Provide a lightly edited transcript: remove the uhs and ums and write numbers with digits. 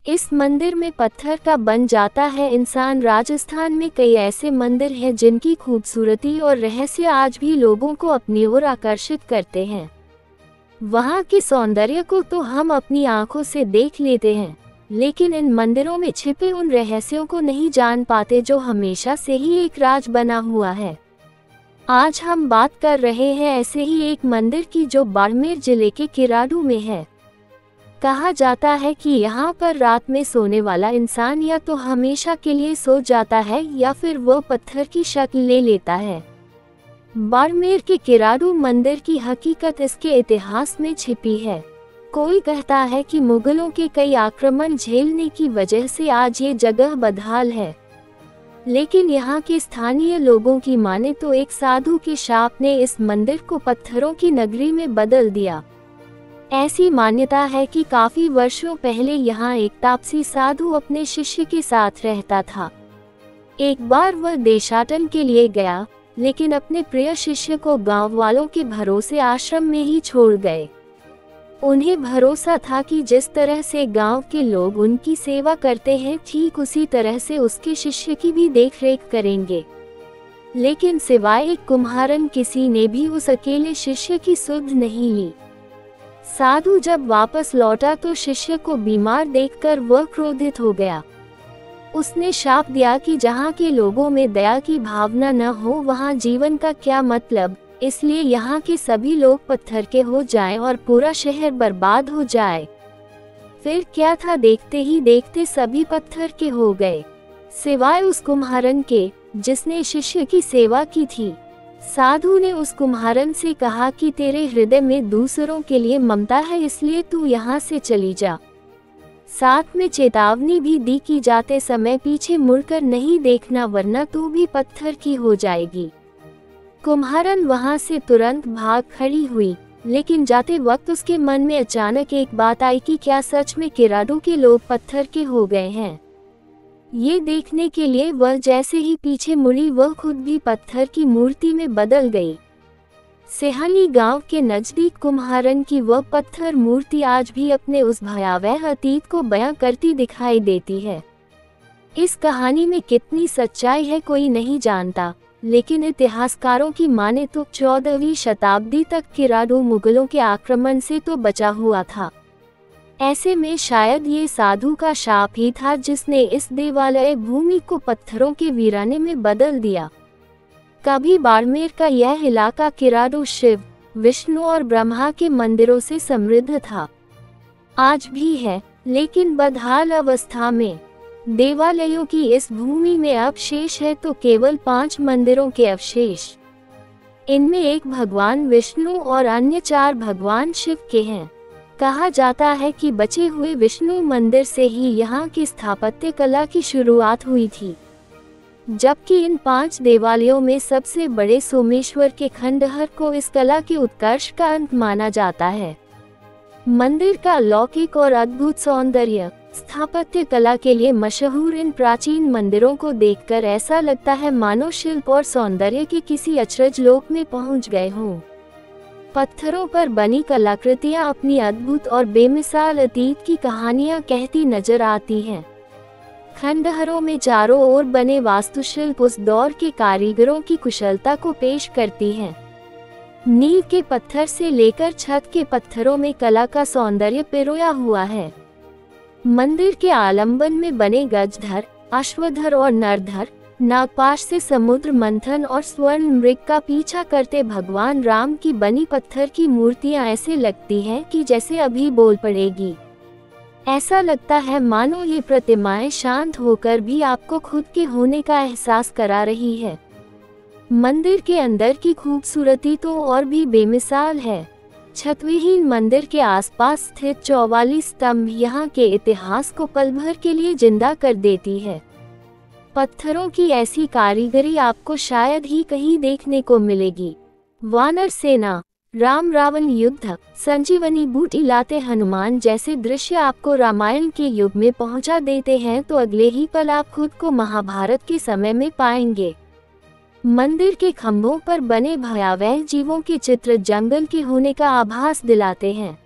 इस मंदिर में पत्थर का बन जाता है इंसान। राजस्थान में कई ऐसे मंदिर हैं जिनकी खूबसूरती और रहस्य आज भी लोगों को अपनी ओर आकर्षित करते हैं। वहाँ के सौंदर्य को तो हम अपनी आंखों से देख लेते हैं, लेकिन इन मंदिरों में छिपे उन रहस्यों को नहीं जान पाते जो हमेशा से ही एक राज बना हुआ है। आज हम बात कर रहे हैं ऐसे ही एक मंदिर की जो बाड़मेर जिले के किराडू में है। कहा जाता है कि यहाँ पर रात में सोने वाला इंसान या तो हमेशा के लिए सो जाता है या फिर वो पत्थर की शक्ल ले लेता है। बाड़मेर के किराडू मंदिर की हकीकत इसके इतिहास में छिपी है। कोई कहता है कि मुगलों के कई आक्रमण झेलने की वजह से आज ये जगह बदहाल है, लेकिन यहाँ के स्थानीय लोगों की माने तो एक साधु के शाप ने इस मंदिर को पत्थरों की नगरी में बदल दिया। ऐसी मान्यता है कि काफी वर्षों पहले यहाँ एक तापसी साधु अपने शिष्य के साथ रहता था। एक बार वह देशाटन के लिए गया, लेकिन अपने प्रिय शिष्य को गांव वालों के भरोसे आश्रम में ही छोड़ गए। उन्हें भरोसा था कि जिस तरह से गांव के लोग उनकी सेवा करते हैं, ठीक उसी तरह से उसके शिष्य की भी देखरेख करेंगे। लेकिन सिवाय एक कुम्हारन किसी ने भी उस अकेले शिष्य की सुध नहीं ली। साधु जब वापस लौटा तो शिष्य को बीमार देखकर वह क्रोधित हो गया। उसने शाप दिया कि जहाँ के लोगों में दया की भावना न हो वहाँ जीवन का क्या मतलब, इसलिए यहाँ के सभी लोग पत्थर के हो जाएं और पूरा शहर बर्बाद हो जाए। फिर क्या था, देखते ही देखते सभी पत्थर के हो गए, सिवाय उस कुम्हारन के जिसने शिष्य की सेवा की थी। साधु ने उस कुम्हारन से कहा कि तेरे हृदय में दूसरों के लिए ममता है, इसलिए तू यहाँ से चली जा। साथ में चेतावनी भी दी कि जाते समय पीछे मुड़कर नहीं देखना, वरना तू भी पत्थर की हो जाएगी। कुम्हारन वहां से तुरंत भाग खड़ी हुई, लेकिन जाते वक्त उसके मन में अचानक एक बात आई कि क्या सच में किराडू के लोग पत्थर के हो गए हैं। ये देखने के लिए वह जैसे ही पीछे मुड़ी, वह खुद भी पत्थर की मूर्ति में बदल गई। सेहाली गांव के नजदीक कुम्हारन की वह पत्थर मूर्ति आज भी अपने उस भयावह अतीत को बयां करती दिखाई देती है। इस कहानी में कितनी सच्चाई है कोई नहीं जानता, लेकिन इतिहासकारों की माने तो 14वीं शताब्दी तक किराडू मुगलों के आक्रमण से तो बचा हुआ था। ऐसे में शायद ये साधु का शाप ही था जिसने इस देवालय भूमि को पत्थरों के वीराने में बदल दिया। कभी बाड़मेर का यह इलाका किराडू शिव, विष्णु और ब्रह्मा के मंदिरों से समृद्ध था। आज भी है, लेकिन बदहाल अवस्था में। देवालयों की इस भूमि में अब शेष है तो केवल 5 मंदिरों के अवशेष। इनमें एक भगवान विष्णु और अन्य 4 भगवान शिव के हैं। कहा जाता है कि बचे हुए विष्णु मंदिर से ही यहाँ की स्थापत्य कला की शुरुआत हुई थी, जबकि इन 5 देवालयों में सबसे बड़े सोमेश्वर के खंडहर को इस कला के उत्कर्ष का अंत माना जाता है। मंदिर का अलौकिक और अद्भुत सौंदर्य, स्थापत्य कला के लिए मशहूर इन प्राचीन मंदिरों को देखकर ऐसा लगता है मानो शिल्प और सौंदर्य के किसी अचरज लोक में पहुंच गए हों। पत्थरों पर बनी कलाकृतियां अपनी अद्भुत और बेमिसाल अतीत की कहानियां कहती नजर आती हैं। खंडहरों में चारों ओर बने वास्तुशिल्प उस दौर के कारीगरों की कुशलता को पेश करती हैं। नींव के पत्थर से लेकर छत के पत्थरों में कला का सौंदर्य पिरोया हुआ है। मंदिर के आलंबन में बने गजधर, अश्वधर और नरधर, नागपाश से समुद्र मंथन और स्वर्ण मृग का पीछा करते भगवान राम की बनी पत्थर की मूर्तियां ऐसे लगती हैं कि जैसे अभी बोल पड़ेगी। ऐसा लगता है मानो ये प्रतिमाएं शांत होकर भी आपको खुद के होने का एहसास करा रही है। मंदिर के अंदर की खूबसूरती तो और भी बेमिसाल है। छतविहीन मंदिर के आसपास स्थित 44 स्तंभ यहाँ के इतिहास को पल भर के लिए जिंदा कर देती है। पत्थरों की ऐसी कारीगरी आपको शायद ही कहीं देखने को मिलेगी। वानर सेना, राम रावण युद्ध, संजीवनी बूटी लाते हनुमान जैसे दृश्य आपको रामायण के युग में पहुंचा देते हैं तो अगले ही पल आप खुद को महाभारत के समय में पाएंगे। मंदिर के खंभों पर बने भयावह जीवों के चित्र जंगल के होने का आभास दिलाते हैं।